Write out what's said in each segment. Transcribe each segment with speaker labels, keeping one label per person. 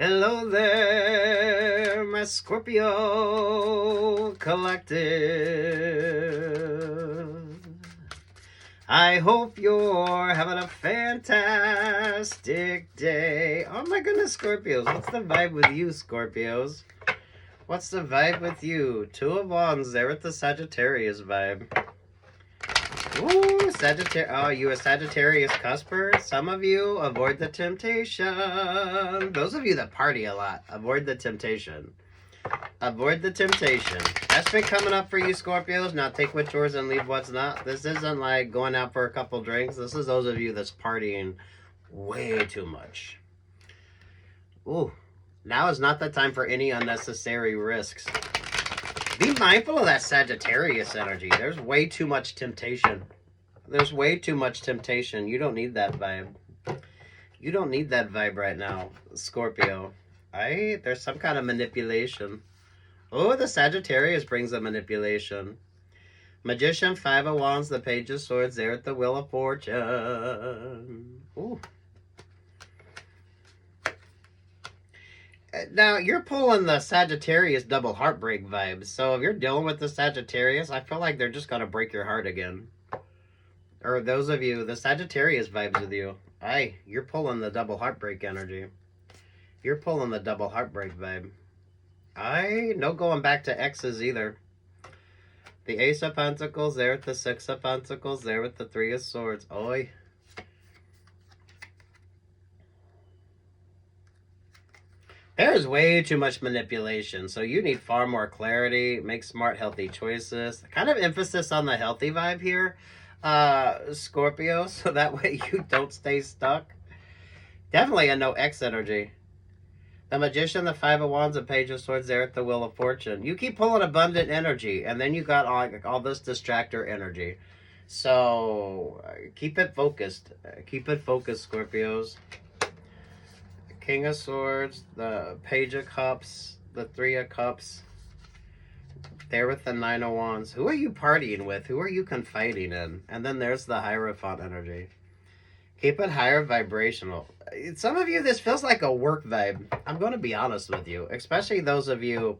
Speaker 1: Hello there, my Scorpio collective. I hope you're having a fantastic day. Oh my goodness, Scorpios. What's the vibe with you, Scorpios? What's the vibe with you? Two of Wands there with the Sagittarius vibe. Ooh, Sagittarius. Oh, you a Sagittarius cusper? Some of you avoid the temptation. Those of you that party a lot, avoid the temptation. Avoid the temptation. That's been coming up for you, Scorpios. Now take what's yours and leave what's not. This isn't like going out for a couple drinks. This is those of you that's partying way too much. Ooh, now is not the time for any unnecessary risks. Be mindful of that Sagittarius energy. There's way too much temptation. There's way too much temptation. You don't need that vibe. You don't need that vibe right now, Scorpio. There's some kind of manipulation. Oh, the Sagittarius brings a manipulation. Magician, Five of Wands, the Page of Swords, there at the Wheel of Fortune. Ooh. Now, you're pulling the Sagittarius double heartbreak vibes. So if you're dealing with the Sagittarius, I feel like they're just going to break your heart again. Or those of you, the Sagittarius vibes with you. You're pulling the double heartbreak energy. You're pulling the double heartbreak vibe. No going back to exes either. The Ace of Pentacles, there with the Six of Pentacles, there with the Three of Swords. Oi. There's way too much manipulation, so you need far more clarity. Make smart, healthy choices. Kind of emphasis on the healthy vibe here, Scorpio, so that way you don't stay stuck. Definitely a no X energy. The Magician, the Five of Wands, the Page of Swords, there at the Wheel of Fortune. You keep pulling abundant energy, and then you got all this distractor energy. So keep it focused. Keep it focused, Scorpios. King of Swords, the Page of Cups, the Three of Cups. There with the Nine of Wands. Who are you partying with? Who are you confiding in? And then there's the Hierophant energy. Keep it higher vibrational. Some of you, this feels like a work vibe. I'm going to be honest with you. Especially those of you,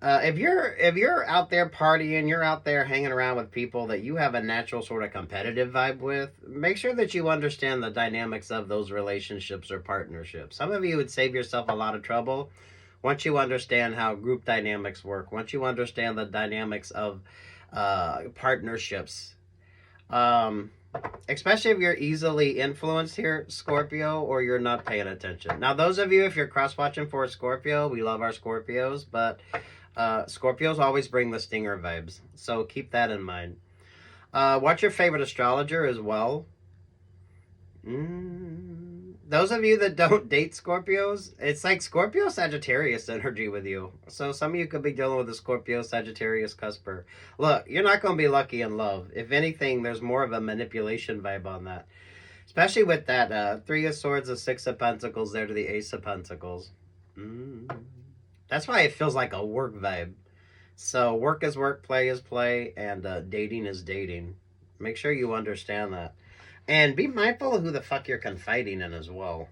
Speaker 1: if you're out there partying, you're out there hanging around with people that you have a natural sort of competitive vibe with, make sure that you understand the dynamics of those relationships or partnerships. Some of you would save yourself a lot of trouble once you understand how group dynamics work, once you understand the dynamics of partnerships. Especially if you're easily influenced here, Scorpio, or you're not paying attention. Now, those of you, if you're cross-watching for a Scorpio, we love our Scorpios, but Scorpios always bring the stinger vibes, so keep that in mind. Watch your favorite astrologer as well. Those of you that don't date Scorpios, it's like Scorpio Sagittarius energy with you. So some of you could be dealing with a Scorpio Sagittarius cusper. Look, you're not going to be lucky in love. If anything, there's more of a manipulation vibe on that. Especially with that Three of Swords, the Six of Pentacles there to the Ace of Pentacles. That's why it feels like a work vibe. So work is work, play is play, and dating is dating. Make sure you understand that. And be mindful of who the fuck you're confiding in as well.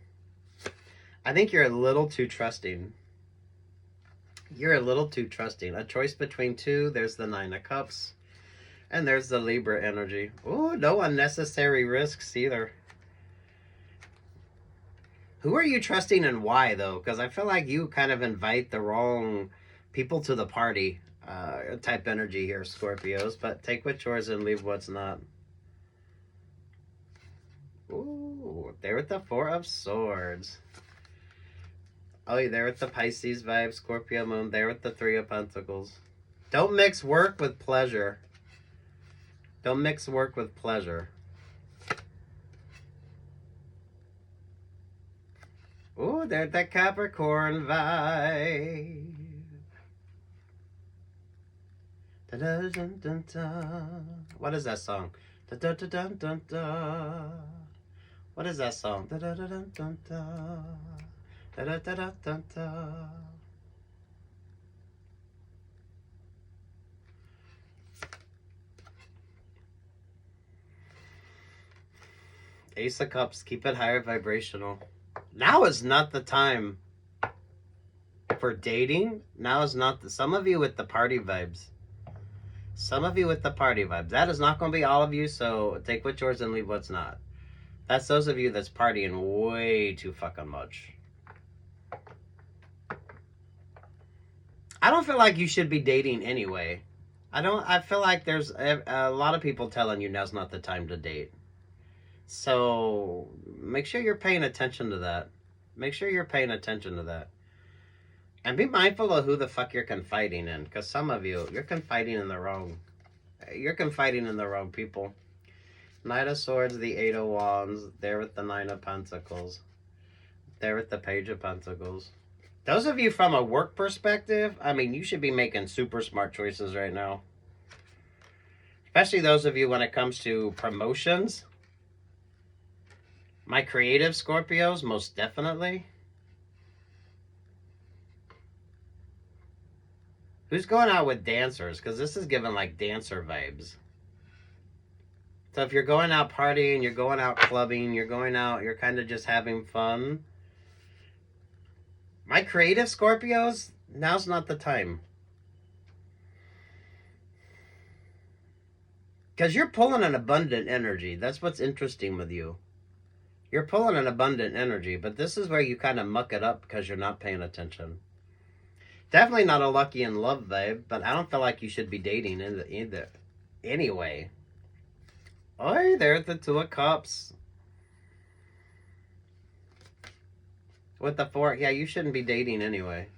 Speaker 1: I think you're a little too trusting. You're a little too trusting. A choice between two. There's the Nine of Cups. And there's the Libra energy. Ooh, no unnecessary risks either. Who are you trusting and why, though? Because I feel like you kind of invite the wrong people to the party type energy here, Scorpios. But take what's yours and leave what's not. Ooh, there with the Four of Swords. Oh, there with the Pisces vibe, Scorpio moon. There with the Three of Pentacles. Don't mix work with pleasure. Don't mix work with pleasure. Ooh, there's that Capricorn vibe. Da -da -dun -dun -dun. What is that song? Da -da -da -dun -dun -dun. What is that song? Da -da -da -dun -dun -dun. Da -da -da -dun -dun -dun. Ace of Cups, keep it higher vibrational. Now is not the time for dating, now is not some of you with the party vibes. Some of you with the party vibes. That is not going to be all of you, so take what's yours and leave what's not. That's those of you that's partying way too fucking much. I don't feel like you should be dating anyway. I feel like there's a lot of people telling you now's not the time to date. So make sure you're paying attention to that. Make sure you're paying attention to that. And be mindful of who the fuck you're confiding in. Because some of you, you're confiding in the wrong people. Knight of Swords, the Eight of Wands, there with the Nine of Pentacles, there with the Page of Pentacles. Those of you from a work perspective, I mean, you should be making super smart choices right now. Especially those of you when it comes to promotions. My creative Scorpios, most definitely. Who's going out with dancers? Because this is giving like dancer vibes. So if you're going out partying, you're going out clubbing, you're going out, you're kind of just having fun. My creative Scorpios, now's not the time. Because you're pulling an abundant energy. That's what's interesting with you. You're pulling an abundant energy, but this is where you kind of muck it up because you're not paying attention. Definitely not a lucky in love vibe, but I don't feel like you should be dating either. Anyway. Oh, there's the Two of Cups. With the Four, yeah, you shouldn't be dating anyway.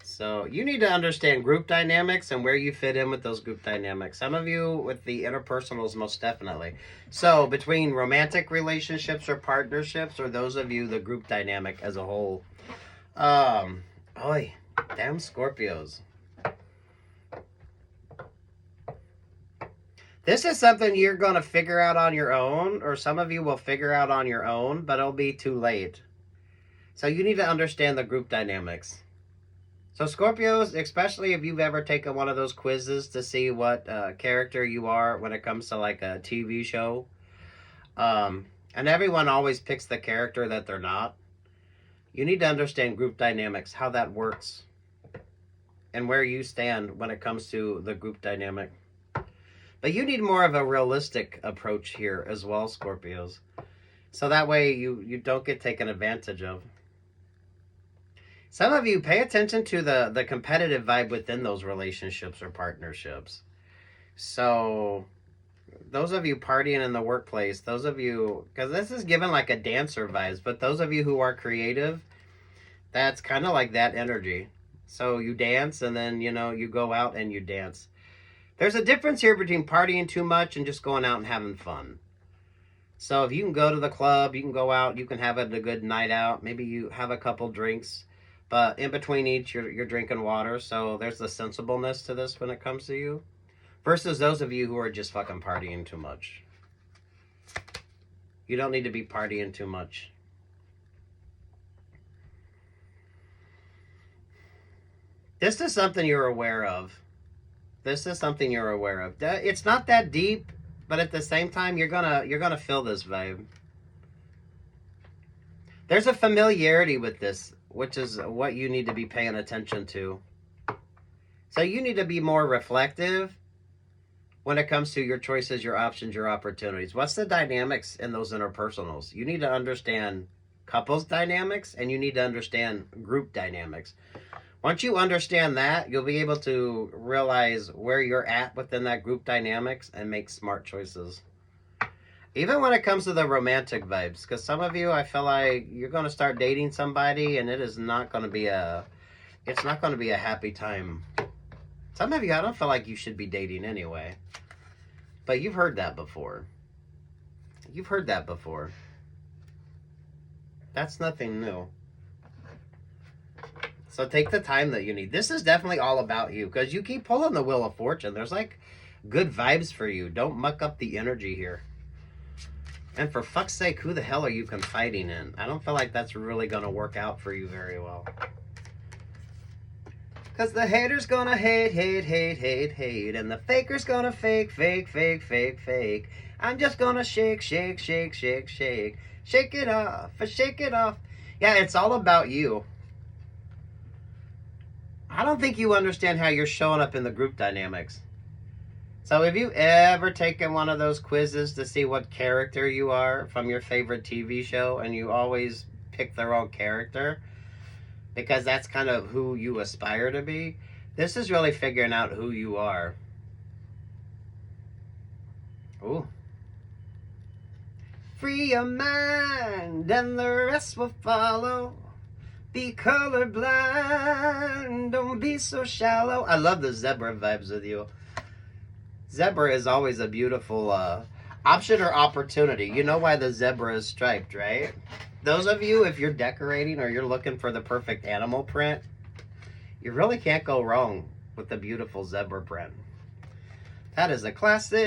Speaker 1: So you need to understand group dynamics and where you fit in with those group dynamics. Some of you with the interpersonals, most definitely. So between romantic relationships or partnerships, or those of you, the group dynamic as a whole. Oy, damn Scorpios. This is something you're going to figure out on your own, or some of you will figure out on your own, but it'll be too late. So you need to understand the group dynamics. So Scorpios, especially if you've ever taken one of those quizzes to see what character you are when it comes to like a TV show, and everyone always picks the character that they're not. You need to understand group dynamics, how that works, and where you stand when it comes to the group dynamic. But you need more of a realistic approach here as well, Scorpios. So that way you don't get taken advantage of. Some of you pay attention to the competitive vibe within those relationships or partnerships. So those of you partying in the workplace, those of you, because this is given like a dancer vibes, but those of you who are creative, that's kind of like that energy. So you dance and then, you know, you go out and you dance. There's a difference here between partying too much and just going out and having fun. So if you can go to the club, you can go out, you can have a good night out. Maybe you have a couple drinks, but in between each, you're drinking water. So there's the sensibleness to this when it comes to you. Versus those of you who are just fucking partying too much. You don't need to be partying too much. This is something you're aware of. This is something you're aware of. It's not that deep, but at the same time, you're gonna feel this vibe. There's a familiarity with this, which is what you need to be paying attention to. So you need to be more reflective when it comes to your choices, your options, your opportunities. What's the dynamics in those interpersonals? You need to understand couples dynamics, and you need to understand group dynamics. Once you understand that, you'll be able to realize where you're at within that group dynamics and make smart choices. Even when it comes to the romantic vibes, because some of you, I feel like you're going to start dating somebody and it is not going to be it's not going to be a happy time. Some of you, I don't feel like you should be dating anyway. But you've heard that before. You've heard that before. That's nothing new. So take the time that you need. This is definitely all about you because you keep pulling the Wheel of Fortune. There's like good vibes for you. Don't muck up the energy here. And for fuck's sake, who the hell are you confiding in? I don't feel like that's really going to work out for you very well. Because the hater's going to hate. And the faker's going to fake. I'm just going to shake. Shake it off. Yeah, it's all about you. I don't think you understand how you're showing up in the group dynamics. So have you ever taken one of those quizzes to see what character you are from your favorite TV show, and you always pick the wrong character because that's kind of who you aspire to be? This is really figuring out who you are. Ooh. Free your mind and the rest will follow. Be colorblind, don't be so shallow. I love the zebra vibes with you. Zebra is always a beautiful option or opportunity. You know why the zebra is striped, right? Those of you, if you're decorating or you're looking for the perfect animal print, you really can't go wrong with the beautiful zebra print. That is a classic.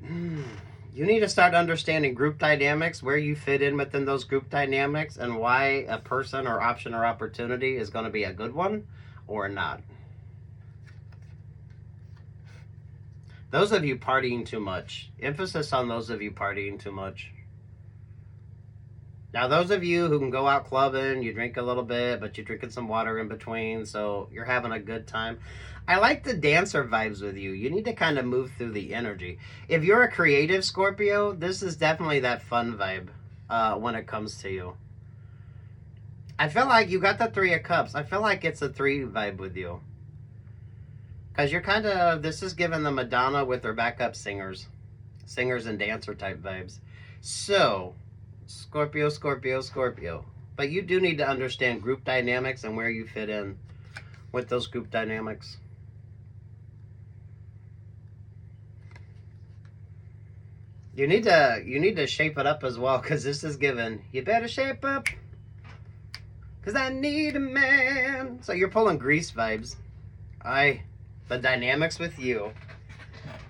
Speaker 1: You need to start understanding group dynamics, where you fit in within those group dynamics, and why a person or option or opportunity is going to be a good one or not. Those of you partying too much. Emphasis on those of you partying too much. Now, those of you who can go out clubbing, you drink a little bit, but you're drinking some water in between, so you're having a good time. I like the dancer vibes with you. You need to kind of move through the energy. If you're a creative Scorpio, this is definitely that fun vibe when it comes to you. I feel like you got the 3 of Cups. I feel like it's a 3 vibe with you. Because you're kind of, this is giving the Madonna with her backup singers and dancer type vibes. So, Scorpio, Scorpio, Scorpio. But you do need to understand group dynamics and where you fit in with those group dynamics. You need to shape it up as well, because this is given, you better shape up, because I need a man. So you're pulling Grease vibes. The dynamics with you.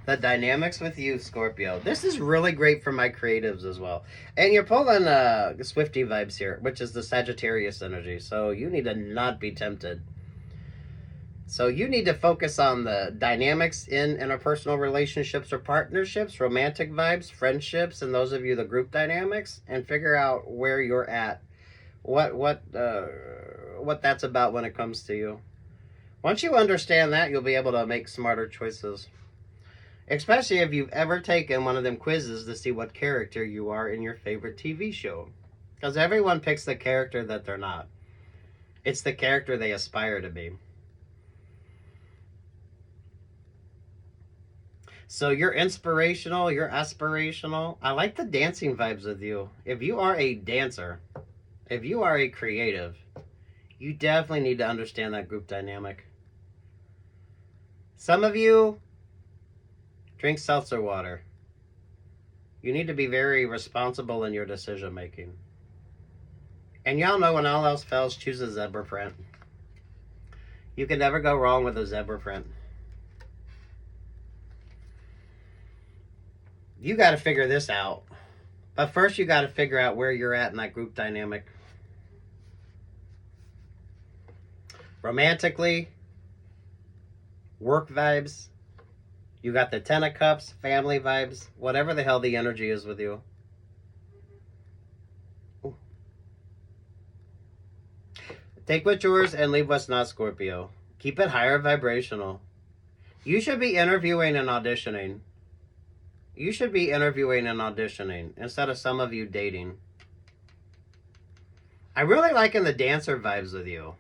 Speaker 1: The dynamics with you, Scorpio. This is really great for my creatives as well. And you're pulling Swiftie vibes here, which is the Sagittarius energy. So you need to not be tempted. So you need to focus on the dynamics in interpersonal relationships or partnerships, romantic vibes, friendships, and those of you, the group dynamics, and figure out where you're at. What that's about when it comes to you. Once you understand that, you'll be able to make smarter choices. Especially if you've ever taken one of them quizzes to see what character you are in your favorite TV show. Because everyone picks the character that they're not. It's the character they aspire to be. So you're inspirational, you're aspirational. I like the dancing vibes with you. If you are a dancer, if you are a creative, you definitely need to understand that group dynamic. Some of you drink seltzer water. You need to be very responsible in your decision making. And y'all know when all else fails, choose a zebra print. You can never go wrong with a zebra print. You got to figure this out. But first you got to figure out where you're at in that group dynamic. Romantically, work vibes, you got the 10 of Cups, family vibes, whatever the hell the energy is with you. Ooh. Take what's yours and leave what's not, Scorpio. Keep it higher vibrational. You should be interviewing and auditioning. You should be interviewing and auditioning instead of some of you dating. I really liking the dancer vibes with you.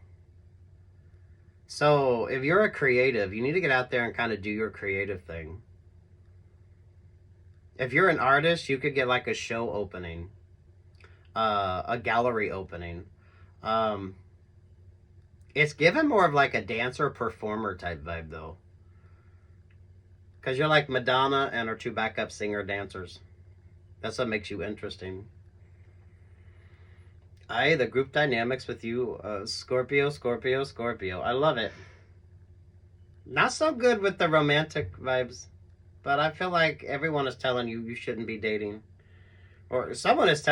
Speaker 1: So if you're a creative, you need to get out there and kind of do your creative thing. If you're an artist, you could get like a show opening, a gallery opening. It's given more of like a dancer performer type vibe though. Because you're like Madonna and her 2 backup singer dancers. That's what makes you interesting. The group dynamics with you, Scorpio, Scorpio, Scorpio. I love it. Not so good with the romantic vibes, but I feel like everyone is telling you shouldn't be dating. Or someone else is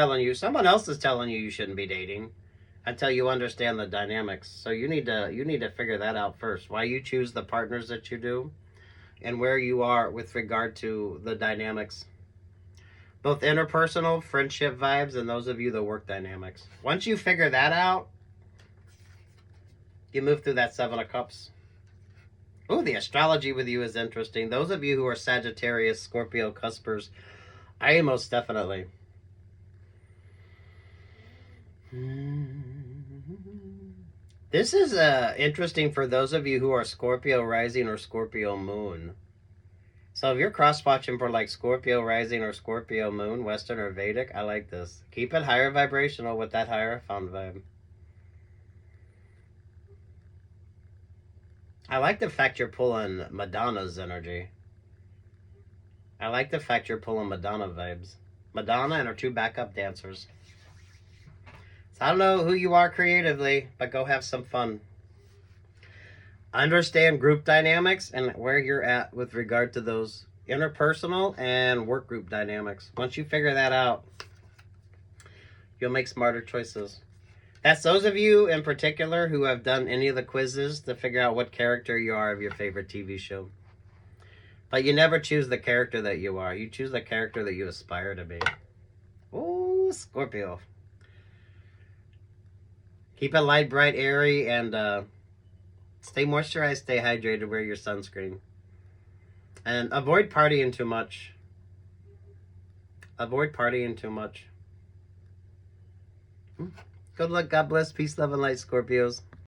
Speaker 1: telling you shouldn't be dating until you understand the dynamics. So you need to figure that out first. Why you choose the partners that you do and where you are with regard to the dynamics. Both interpersonal, friendship vibes, and those of you that work dynamics. Once you figure that out, You move through that Seven of Cups. Oh, the astrology with you is interesting. Those of you who are Sagittarius, Scorpio, Cuspers, I most definitely. This is interesting for those of you who are Scorpio rising or Scorpio moon. So if you're cross-watching for like Scorpio rising or Scorpio moon, Western or Vedic, I like this. Keep it higher vibrational with that Hierophant vibe. I like the fact you're pulling Madonna's energy. I like the fact you're pulling Madonna vibes. Madonna and her two backup dancers. So I don't know who you are creatively, but go have some fun. Understand group dynamics and where you're at with regard to those interpersonal and work group dynamics. Once you figure that out, you'll make smarter choices. That's those of you in particular who have done any of the quizzes to figure out what character you are of your favorite TV show. But you never choose the character that you are. You choose the character that you aspire to be. Oh, Scorpio. Keep it light, bright, airy, and stay moisturized, stay hydrated, wear your sunscreen. And avoid partying too much. Avoid partying too much. Good luck, God bless, peace, love, and light, Scorpios.